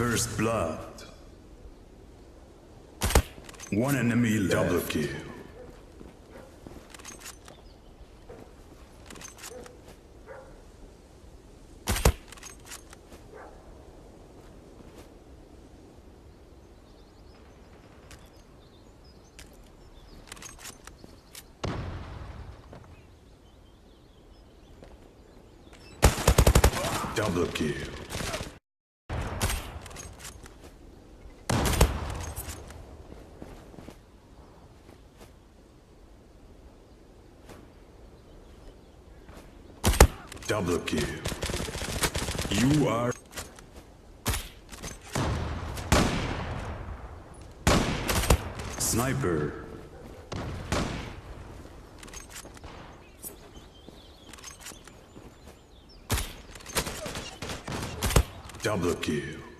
First blood. One enemy left. Double kill. Double kill. Double kill. You are... Sniper. Double kill.